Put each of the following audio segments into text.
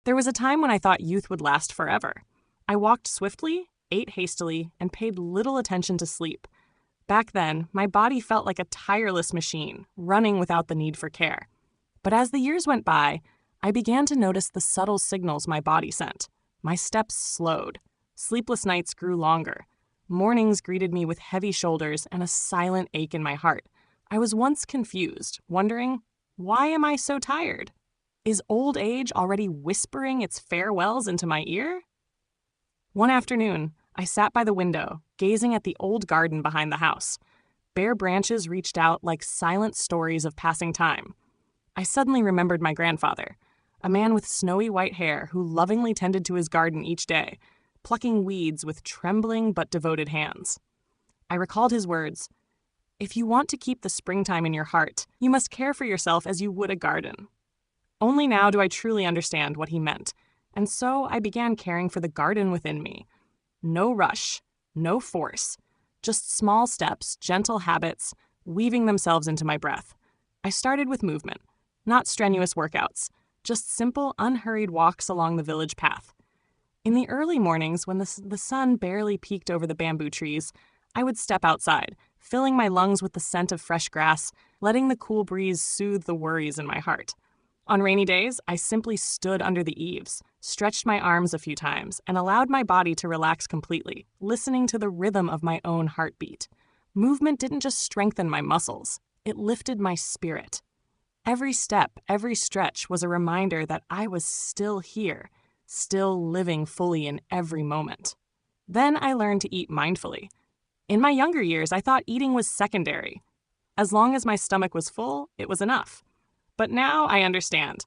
There was a time when I thought youth would last forever. I walked swiftly, ate hastily, and paid little attention to sleep. Back then, my body felt like a tireless machine, running without the need for care. But as the years went by, I began to notice the subtle signals my body sent. My steps slowed. Sleepless nights grew longer. Mornings greeted me with heavy shoulders and a silent ache in my heart. I was once confused, wondering, why am I so tired? Is old age already whispering its farewells into my ear? One afternoon, I sat by the window, gazing at the old garden behind the house. Bare branches reached out like silent stories of passing time. I suddenly remembered my grandfather, a man with snowy white hair who lovingly tended to his garden each day, plucking weeds with trembling but devoted hands. I recalled his words, "If you want to keep the springtime in your heart, you must care for yourself as you would a garden." Only now do I truly understand what he meant, and so I began caring for the garden within me. No rush, no force, just small steps, gentle habits, weaving themselves into my breath. I started with movement, not strenuous workouts, just simple, unhurried walks along the village path. In the early mornings, when the sun barely peeked over the bamboo trees, I would step outside, filling my lungs with the scent of fresh grass, letting the cool breeze soothe the worries in my heart. On rainy days, I simply stood under the eaves, stretched my arms a few times, and allowed my body to relax completely, listening to the rhythm of my own heartbeat. Movement didn't just strengthen my muscles, it lifted my spirit. Every step, every stretch was a reminder that I was still here, still living fully in every moment. Then I learned to eat mindfully. In my younger years, I thought eating was secondary. As long as my stomach was full, it was enough. But now I understand.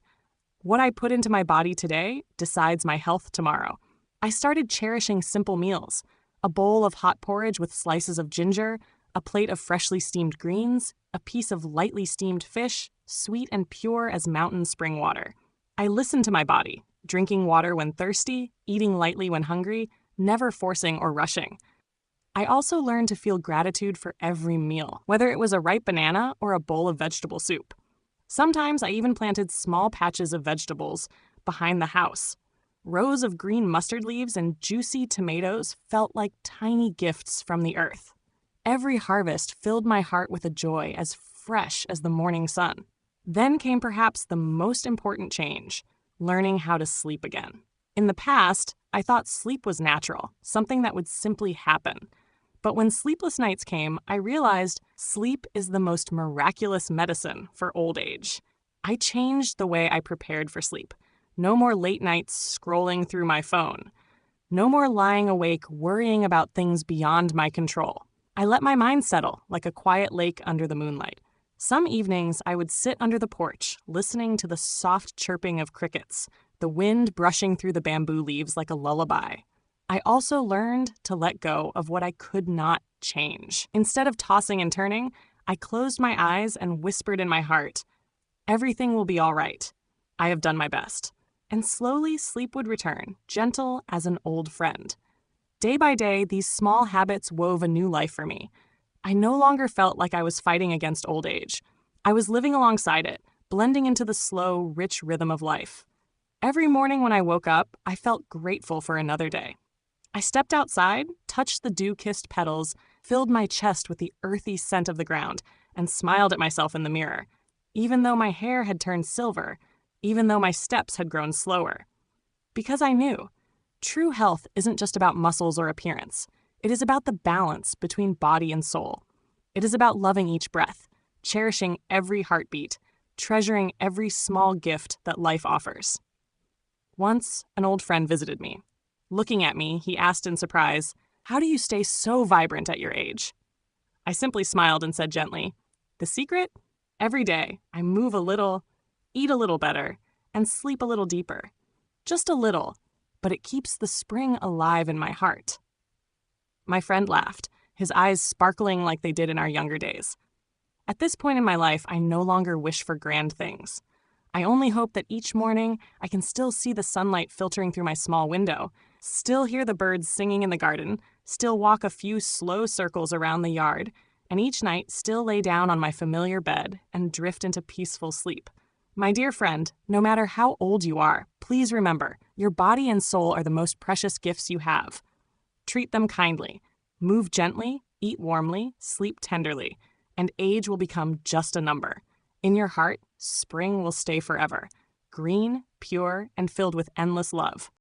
What I put into my body today decides my health tomorrow. I started cherishing simple meals. A bowl of hot porridge with slices of ginger, a plate of freshly steamed greens, a piece of lightly steamed fish, sweet and pure as mountain spring water. I listened to my body, drinking water when thirsty, eating lightly when hungry, never forcing or rushing. I also learned to feel gratitude for every meal, whether it was a ripe banana or a bowl of vegetable soup. Sometimes I even planted small patches of vegetables behind the house. Rows of green mustard leaves and juicy tomatoes felt like tiny gifts from the earth. Every harvest filled my heart with a joy as fresh as the morning sun. Then came perhaps the most important change, learning how to sleep again. In the past, I thought sleep was natural, something that would simply happen. But when sleepless nights came, I realized sleep is the most miraculous medicine for old age. I changed the way I prepared for sleep. No more late nights scrolling through my phone. No more lying awake worrying about things beyond my control. I let my mind settle like a quiet lake under the moonlight. Some evenings, I would sit under the porch, listening to the soft chirping of crickets, the wind brushing through the bamboo leaves like a lullaby. I also learned to let go of what I could not change. Instead of tossing and turning, I closed my eyes and whispered in my heart, "Everything will be all right. I have done my best." And slowly sleep would return, gentle as an old friend. Day by day, these small habits wove a new life for me. I no longer felt like I was fighting against old age. I was living alongside it, blending into the slow, rich rhythm of life. Every morning when I woke up, I felt grateful for another day. I stepped outside, touched the dew-kissed petals, filled my chest with the earthy scent of the ground, and smiled at myself in the mirror, even though my hair had turned silver, even though my steps had grown slower. Because I knew, true health isn't just about muscles or appearance. It is about the balance between body and soul. It is about loving each breath, cherishing every heartbeat, treasuring every small gift that life offers. Once, an old friend visited me. Looking at me, he asked in surprise, "How do you stay so vibrant at your age?" I simply smiled and said gently, "The secret? Every day, I move a little, eat a little better, and sleep a little deeper. Just a little, but it keeps the spring alive in my heart." My friend laughed, his eyes sparkling like they did in our younger days. At this point in my life, I no longer wish for grand things. I only hope that each morning I can still see the sunlight filtering through my small window, still hear the birds singing in the garden, still walk a few slow circles around the yard, and each night still lay down on my familiar bed and drift into peaceful sleep. My dear friend, no matter how old you are, please remember, your body and soul are the most precious gifts you have. Treat them kindly, move gently, eat warmly, sleep tenderly, and age will become just a number. In your heart, spring will stay forever, green, pure, and filled with endless love.